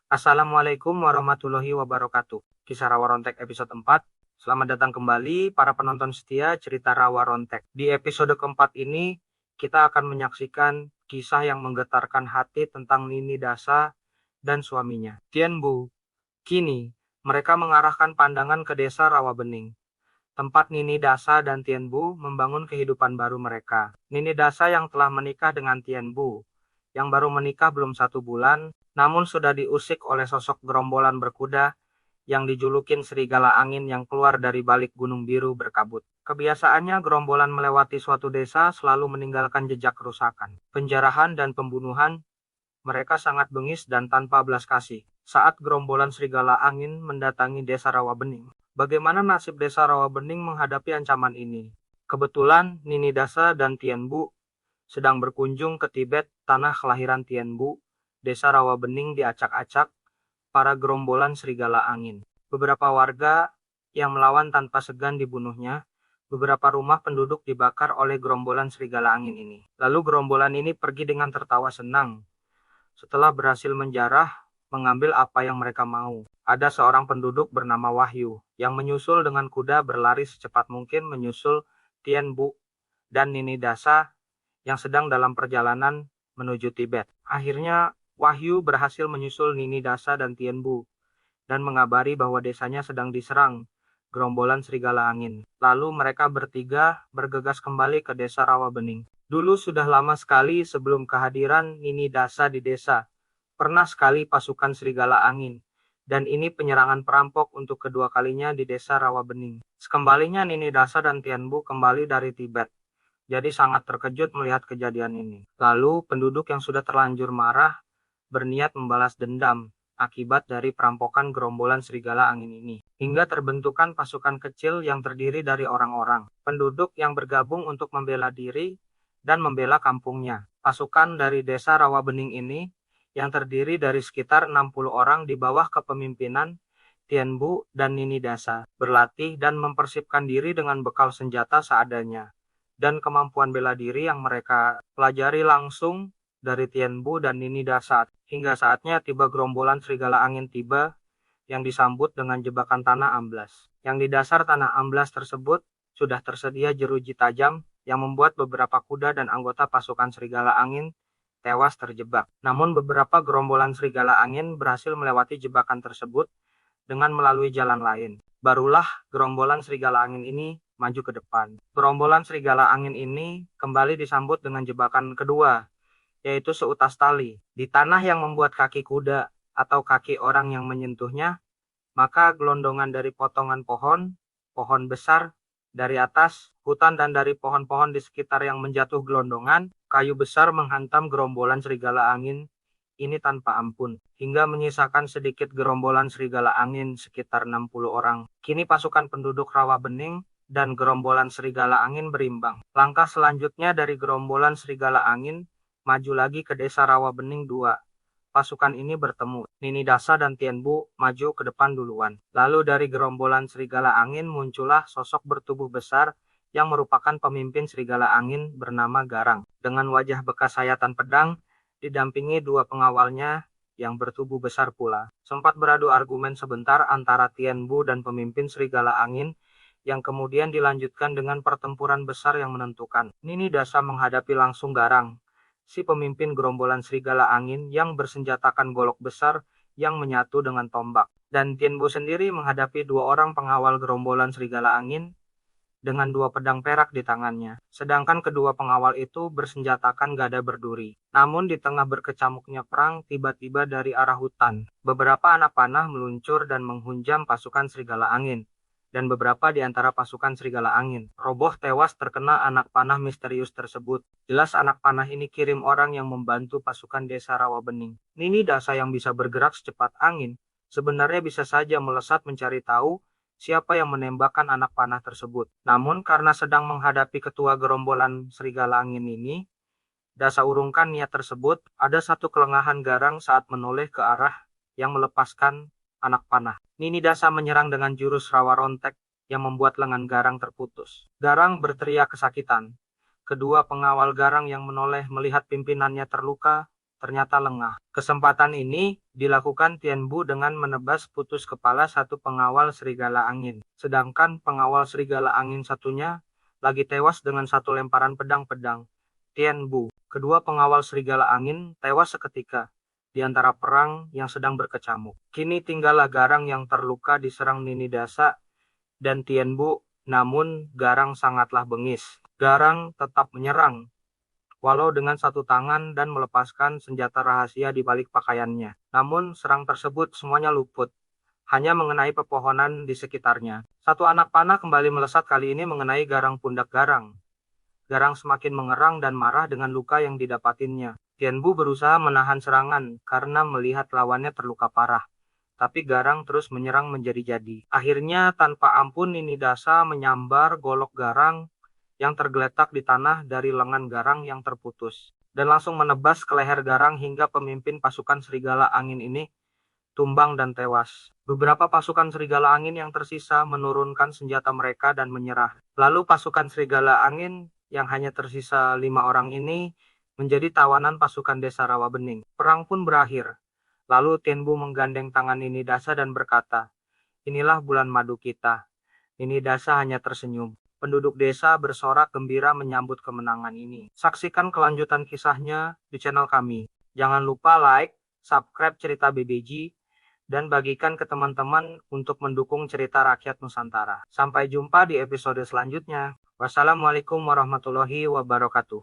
Assalamualaikum warahmatullahi wabarakatuh. Kisah Rawa Rontek episode 4. Selamat datang kembali para penonton setia cerita Rawa Rontek. Di episode keempat ini, kita akan menyaksikan kisah yang menggetarkan hati tentang Nini Dasa dan suaminya, Tien Bu. Kini, mereka mengarahkan pandangan ke desa Rawa Bening, tempat Nini Dasa dan Tien Bu membangun kehidupan baru mereka. Nini Dasa yang telah menikah dengan Tien Bu, yang baru menikah belum 1 bulan, namun sudah diusik oleh sosok gerombolan berkuda yang dijulukin serigala angin yang keluar dari balik gunung biru berkabut. Kebiasaannya gerombolan melewati suatu desa selalu meninggalkan jejak kerusakan, penjarahan dan pembunuhan. Mereka sangat bengis dan tanpa belas kasih. Saat gerombolan serigala angin mendatangi desa Rawabening, bagaimana nasib desa Rawabening menghadapi ancaman ini? Kebetulan Nini Dasa dan Tien Bu sedang berkunjung ke Tibet, tanah kelahiran Tien Bu. Desa Rawabening diacak-acak para gerombolan serigala angin. Beberapa warga yang melawan tanpa segan dibunuhnya. Beberapa rumah penduduk dibakar oleh gerombolan serigala angin ini. Lalu gerombolan ini pergi dengan tertawa senang setelah berhasil menjarah, mengambil apa yang mereka mau. Ada seorang penduduk bernama Wahyu yang menyusul dengan kuda berlari secepat mungkin menyusul Tien Bu dan Nini Dasa yang sedang dalam perjalanan menuju Tibet. Akhirnya Wahyu berhasil menyusul Nini Dasa dan Tien Bu dan mengabari bahwa desanya sedang diserang gerombolan serigala angin. Lalu mereka bertiga bergegas kembali ke desa Rawabening. Dulu sudah lama sekali sebelum kehadiran Nini Dasa di desa, pernah sekali pasukan serigala angin, dan ini penyerangan perampok untuk kedua kalinya di desa Rawabening. Sekembalinya Nini Dasa dan Tien Bu kembali dari Tibet, jadi sangat terkejut melihat kejadian ini. Lalu penduduk yang sudah terlanjur marah berniat membalas dendam akibat dari perampokan gerombolan serigala angin ini. Hingga terbentukan pasukan kecil yang terdiri dari orang-orang, penduduk yang bergabung untuk membela diri dan membela kampungnya. Pasukan dari desa Rawabening ini yang terdiri dari sekitar 60 orang di bawah kepemimpinan Tien Bu dan Nini Dasa, berlatih dan mempersiapkan diri dengan bekal senjata seadanya dan kemampuan bela diri yang mereka pelajari langsung dari Tien Bu dan Nini Dasa. Hingga saatnya tiba gerombolan serigala angin tiba yang disambut dengan jebakan tanah amblas. Yang di dasar tanah amblas tersebut sudah tersedia jeruji tajam yang membuat beberapa kuda dan anggota pasukan serigala angin tewas terjebak. Namun beberapa gerombolan serigala angin berhasil melewati jebakan tersebut dengan melalui jalan lain. Barulah gerombolan serigala angin ini maju ke depan. Gerombolan serigala angin ini kembali disambut dengan jebakan kedua, yaitu seutas tali. Di tanah yang membuat kaki kuda atau kaki orang yang menyentuhnya, maka gelondongan dari potongan pohon, pohon besar dari atas, hutan dan dari pohon-pohon di sekitar yang menjatuh gelondongan, kayu besar menghantam gerombolan serigala angin ini tanpa ampun, hingga menyisakan sedikit gerombolan serigala angin sekitar 60 orang. Kini pasukan penduduk Rawabening dan gerombolan serigala angin berimbang. Langkah selanjutnya dari gerombolan serigala angin maju lagi ke desa Rawabening 2. Pasukan ini bertemu. Nini Dasa dan Tien Bu maju ke depan duluan. Lalu dari gerombolan serigala angin muncullah sosok bertubuh besar yang merupakan pemimpin serigala angin bernama Garang. Dengan wajah bekas sayatan pedang, didampingi dua pengawalnya yang bertubuh besar pula. Sempat beradu argumen sebentar antara Tien Bu dan pemimpin serigala angin yang kemudian dilanjutkan dengan pertempuran besar yang menentukan. Nini Dasa menghadapi langsung Garang, si pemimpin gerombolan serigala angin yang bersenjatakan golok besar yang menyatu dengan tombak. Dan Tien Bu sendiri menghadapi dua orang pengawal gerombolan serigala angin dengan dua pedang perak di tangannya. Sedangkan kedua pengawal itu bersenjatakan gada berduri. Namun di tengah berkecamuknya perang, tiba-tiba dari arah hutan, beberapa anak panah meluncur dan menghunjam pasukan serigala angin. Dan beberapa di antara pasukan serigala angin roboh tewas terkena anak panah misterius tersebut. Jelas anak panah ini kirim orang yang membantu pasukan desa Rawabening. Nini Dasa yang bisa bergerak secepat angin, sebenarnya bisa saja melesat mencari tahu siapa yang menembakkan anak panah tersebut. Namun karena sedang menghadapi ketua gerombolan serigala angin ini, Dasa urungkan niat tersebut. Ada satu kelengahan Garang saat menoleh ke arah yang melepaskan anak panah. Nini Dasa menyerang dengan jurus rawa rontek yang membuat lengan Garang terputus. Garang berteriak kesakitan. Kedua pengawal Garang yang menoleh melihat pimpinannya terluka, ternyata lengah. Kesempatan ini dilakukan Tianbu dengan menebas putus kepala satu pengawal serigala angin. Sedangkan pengawal serigala angin satunya lagi tewas dengan satu lemparan pedang-pedang Tianbu. Kedua pengawal serigala angin tewas seketika di antara perang yang sedang berkecamuk. Kini tinggallah Garang yang terluka diserang Nini Dasa dan Tianbu, namun Garang sangatlah bengis. Garang tetap menyerang, walau dengan satu tangan dan melepaskan senjata rahasia di balik pakaiannya. Namun serang tersebut semuanya luput, hanya mengenai pepohonan di sekitarnya. Satu anak panah kembali melesat, kali ini mengenai Garang pundak Garang. Garang semakin mengerang dan marah dengan luka yang didapatinnya. Tianbu berusaha menahan serangan karena melihat lawannya terluka parah. Tapi Garang terus menyerang menjadi-jadi. Akhirnya tanpa ampun Nini Dasa menyambar golok Garang yang tergeletak di tanah dari lengan Garang yang terputus. Dan langsung menebas ke leher Garang hingga pemimpin pasukan serigala angin ini tumbang dan tewas. Beberapa pasukan serigala angin yang tersisa menurunkan senjata mereka dan menyerah. Lalu pasukan serigala angin yang hanya tersisa 5 orang ini menjadi tawanan pasukan desa Rawa Bening. Perang pun berakhir. Lalu Tianbu menggandeng tangan Nini Dasa dan berkata, "Inilah bulan madu kita." Nini Dasa hanya tersenyum. Penduduk desa bersorak gembira menyambut kemenangan ini. Saksikan kelanjutan kisahnya di channel kami. Jangan lupa like, subscribe cerita BBG, dan bagikan ke teman-teman untuk mendukung cerita rakyat Nusantara. Sampai jumpa di episode selanjutnya. Wassalamualaikum warahmatullahi wabarakatuh.